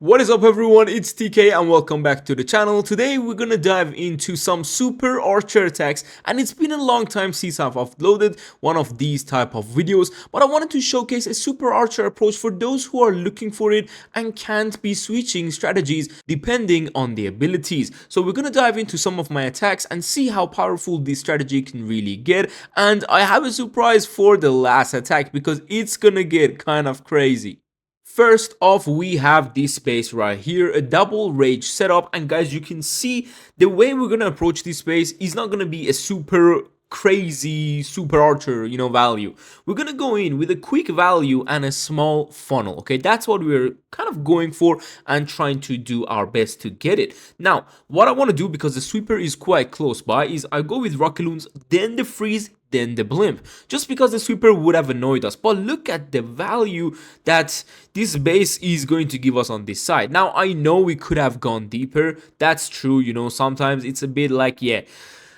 What is up everyone, it's TK and welcome back to the channel. Today we're gonna dive into some super archer attacks, and it's been a long time since I've uploaded one of these type of videos, but I wanted to showcase a super archer approach for those who are looking for it and can't be switching strategies depending on the abilities. So we're gonna dive into some of my attacks and see how powerful this strategy can really get, and I have a surprise for the last attack because it's gonna get kind of crazy. First off, we have this space right here, a double rage setup, and guys, you can see the way we're gonna approach this space is not gonna be a super crazy super archer value. We're gonna go in with a quick value and a small funnel. Okay, that's what we're kind of going for and trying to do our best to get it. Now what I want to do, because the sweeper is quite close by, is I go with rocket loons, then the freeze, then the blimp, just because the sweeper would have annoyed us. But look at the value that this base is going to give us on this side. Now I know we could have gone deeper, that's true, sometimes it's a bit like, yeah,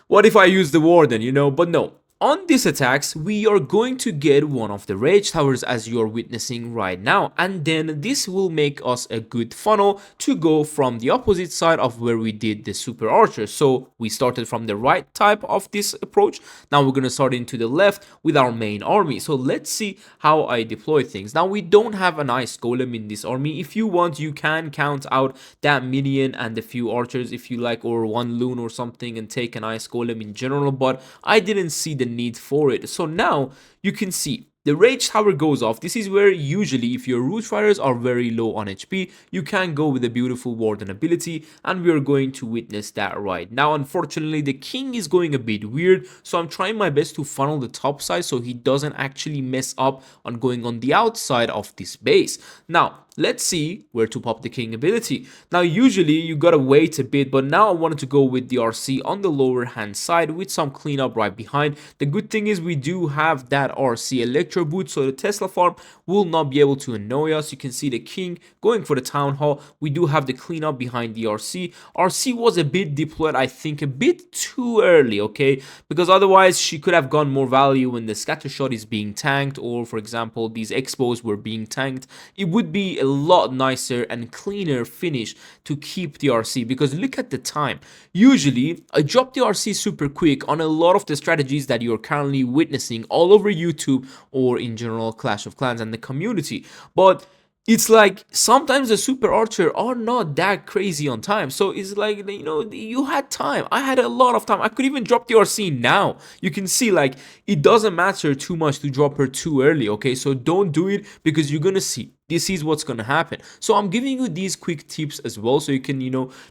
what if I use the warden, but no. On these attacks, we are going to get one of the rage towers as you are witnessing right now, and then this will make us a good funnel to go from the opposite side of where we did the super archer. So we started from the right type of this approach. Now we're going to start into the left with our main army. So let's see how I deploy things. Now we don't have an ice golem in this army. If you want, you can count out that minion and a few archers if you like, or one loon or something, and take an ice golem in general, but I didn't see the need for it. So now you can see the rage tower goes off. This is where usually if your root fighters are very low on HP, you can go with a beautiful warden ability, and we are going to witness that right now. Unfortunately, the king is going a bit weird, so I'm trying my best to funnel the top side so he doesn't actually mess up on going on the outside of this base. Now let's see where to pop the king ability. Now usually you gotta wait a bit, but now I wanted to go with the RC on the lower hand side with some cleanup right behind. The good thing is we do have that RC electro boot, so the Tesla farm will not be able to annoy us. You can see the king going for the town hall. We do have the cleanup behind the RC. RC was a bit deployed, I think a bit too early, okay, because otherwise she could have gone more value when the scatter shot is being tanked, or for example these expos were being tanked. It would be a lot nicer and cleaner finish to keep the RC, because look at the time. Usually I drop the RC super quick on a lot of the strategies that you're currently witnessing all over YouTube or in general Clash of Clans and the community, but it's like sometimes the super archer are not that crazy on time. So it's like, you had time. I had a lot of time. I could even drop the RC now. You can see, like, it doesn't matter too much to drop her too early, okay? So don't do it, because you're gonna see this is what's gonna happen. So I'm giving you these quick tips as well, so you can,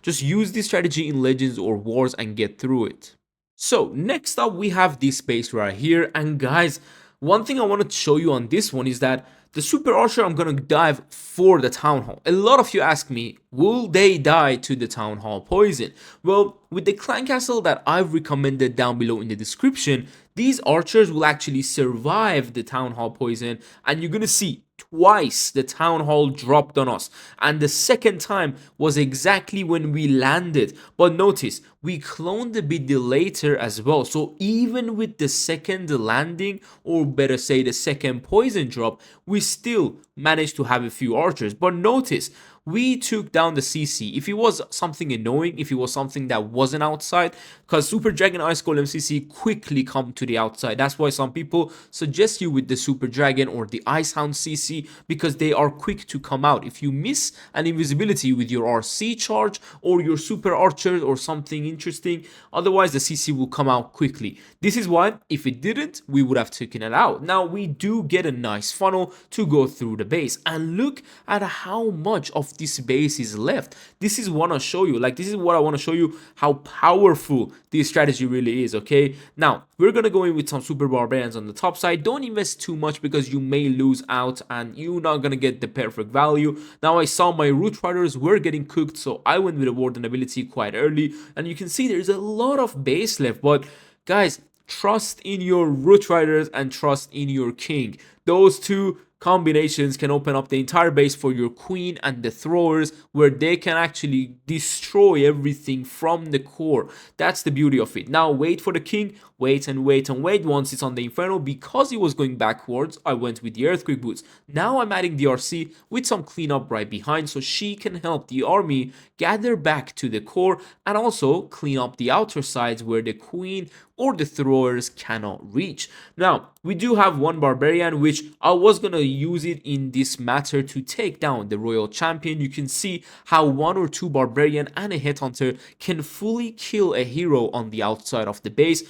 just use this strategy in Legends or Wars and get through it. So next up we have this space right here, and guys, one thing I wanted to show you on this one is that the super archer, I'm gonna dive for the town hall. A lot of you ask me, will they die to the town hall poison? Well, with the clan castle that I've recommended down below in the description, these archers will actually survive the town hall poison, and you're gonna see twice the town hall dropped on us, and the second time was exactly when we landed. But notice we cloned a bit later as well, so even with the second landing, or better say the second poison drop, we still managed to have a few archers. But notice we took down the CC. If it was something annoying, if it was something that wasn't outside, because Super Dragon Ice Golem CC quickly come to the outside. That's why some people suggest you with the Super Dragon or the Ice Hound CC, because they are quick to come out. If you miss an invisibility with your RC charge or your Super Archer or something interesting, otherwise the CC will come out quickly. This is why if it didn't, we would have taken it out. Now we do get a nice funnel to go through the base, and look at how much of this base is left. This is what I show you, like, this is what I want to show you, how powerful this strategy really is. Okay, now we're gonna go in with some super barbarians on the top side. Don't invest too much because you may lose out and you're not gonna get the perfect value. Now I saw my root fighters were getting cooked, so I went with a warden ability quite early, and you can see there's a lot of base left. But guys, trust in your root riders and trust in your king. those two combinations can open up the entire base for your queen and the throwers, where they can actually destroy everything from the core. That's the beauty of it. Now wait for the king, wait and wait and wait. Once it's on the inferno, because it was going backwards, I went with the earthquake boots. Now I'm adding the RC with some cleanup right behind, so she can help the army gather back to the core and also clean up the outer sides where the queen or the throwers cannot reach. Now we do have one barbarian, which I was gonna use it in this matter to take down the royal champion. You can see how 1 or 2 barbarian and a headhunter can fully kill a hero on the outside of the base,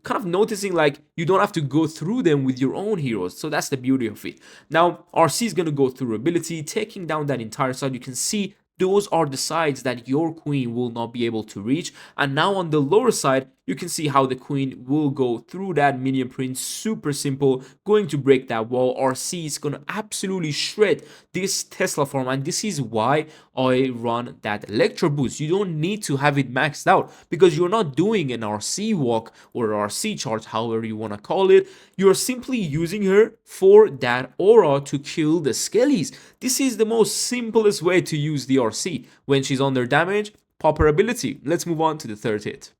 kind of noticing like you don't have to go through them with your own heroes. So that's the beauty of it. Now RC is gonna go through ability, taking down that entire side. You can see those are the sides that your queen will not be able to reach. And now on the lower side, you can see how the queen will go through that minion print. Super simple, going to break that wall. RC is going to absolutely shred this Tesla farm, and this is why I run that Electro boost. You don't need to have it maxed out, because you're not doing an RC walk or RC charge, however you want to call it. You're simply using her for that aura to kill the skellies. This is the most simplest way to use the RC. When she's under damage, pop her ability. Let's move on to the third hit.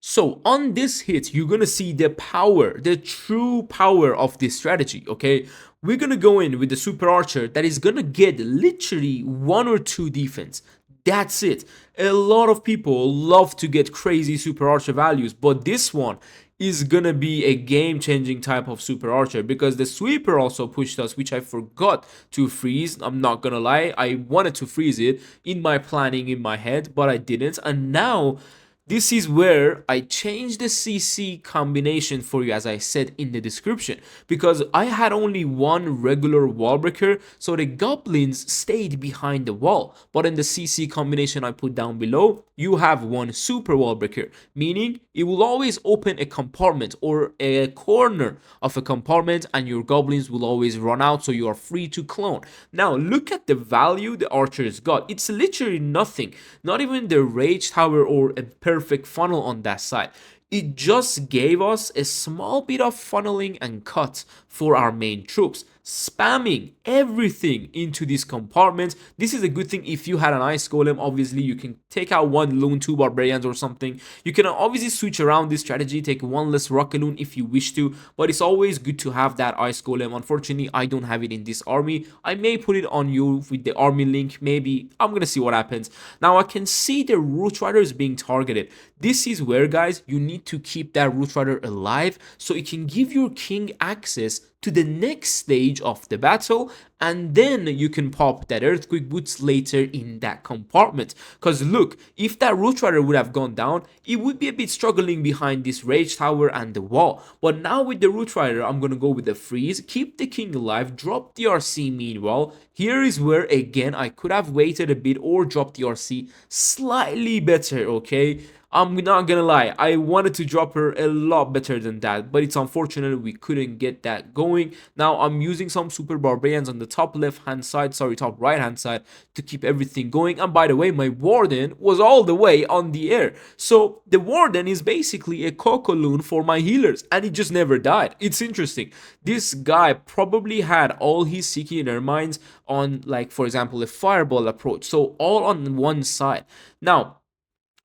So on this hit, you're gonna see the power, the true power of this strategy, okay? We're gonna go in with the super archer that is gonna get literally 1 or 2 defense. That's it. A lot of people love to get crazy super archer values, but this one is gonna be a game-changing type of super archer, because the sweeper also pushed us, which I forgot to freeze. I'm not gonna lie, I wanted to freeze it in my planning in my head, but I didn't. And now this is where I changed the CC combination for you, as I said in the description, because I had only one regular wall breaker, so the goblins stayed behind the wall. But in the CC combination I put down below, you have one super wall breaker, meaning it will always open a compartment or a corner of a compartment, and your goblins will always run out, so you are free to clone. Now look at the value the archers got. It's literally nothing, not even the rage tower or a perfect funnel on that side. It just gave us a small bit of funneling and cut for our main troops, spamming everything into these compartments. This is a good thing if you had an ice golem. Obviously you can take out 1 loon, 2 barbarians or something. You can obviously switch around this strategy, take 1 less rocket loon if you wish to, but it's always good to have that ice golem. Unfortunately I don't have it in this army. I may put it on you with the army link, maybe. I'm gonna see what happens. Now I can see the root riders being targeted. This is where, guys, you need to keep that root rider alive so it can give your king access to the next stage of the battle, and then you can pop that earthquake boots later in that compartment. Because look, if that root rider would have gone down, it would be a bit struggling behind this rage tower and the wall. But now with the root rider, I'm gonna go with the freeze, keep the king alive, drop the RC. Meanwhile, here is where again I could have waited a bit or dropped the RC slightly better, okay? I'm not gonna lie, I wanted to drop her a lot better than that, but it's unfortunate we couldn't get that going. Now I'm using some super barbarians on the top left hand side, sorry, top right hand side, to keep everything going. And by the way, my warden was all the way on the air, so the warden is basically a cocoloon for my healers, and it just never died. It's interesting. This guy probably had all his seeking ermines on, like, for example, a fireball approach, so all on one side. Now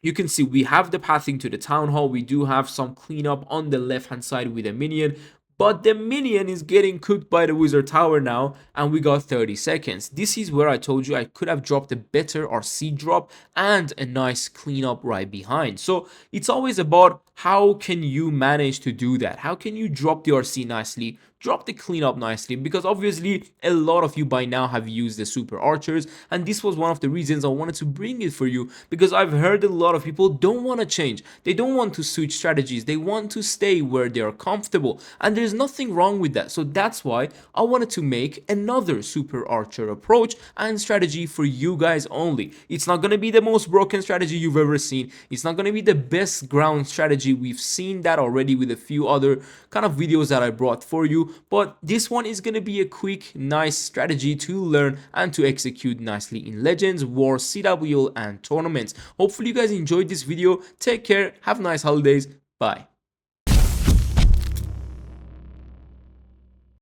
you can see we have the pathing to the town hall. We do have some cleanup on the left hand side with a minion, but the minion is getting cooked by the wizard tower now, and we got 30 seconds. This is where I told you I could have dropped a better RC drop and a nice cleanup right behind. So it's always about how can you manage to do that? How can you drop the RC nicely, drop the cleanup nicely? Because obviously a lot of you by now have used the super archers, and this was one of the reasons I wanted to bring it for you, because I've heard a lot of people don't want to change. They don't want to switch strategies. They want to stay where they are comfortable, and there's nothing wrong with that. So that's why I wanted to make another super archer approach and strategy for you guys only. It's not going to be the most broken strategy you've ever seen. It's not going to be the best ground strategy. We've seen that already with a few other kind of videos that I brought for you, but this one is going to be a quick, nice strategy to learn and to execute nicely in Legends, War, CWL, and tournaments. Hopefully you guys enjoyed this video. Take care, have nice holidays, bye.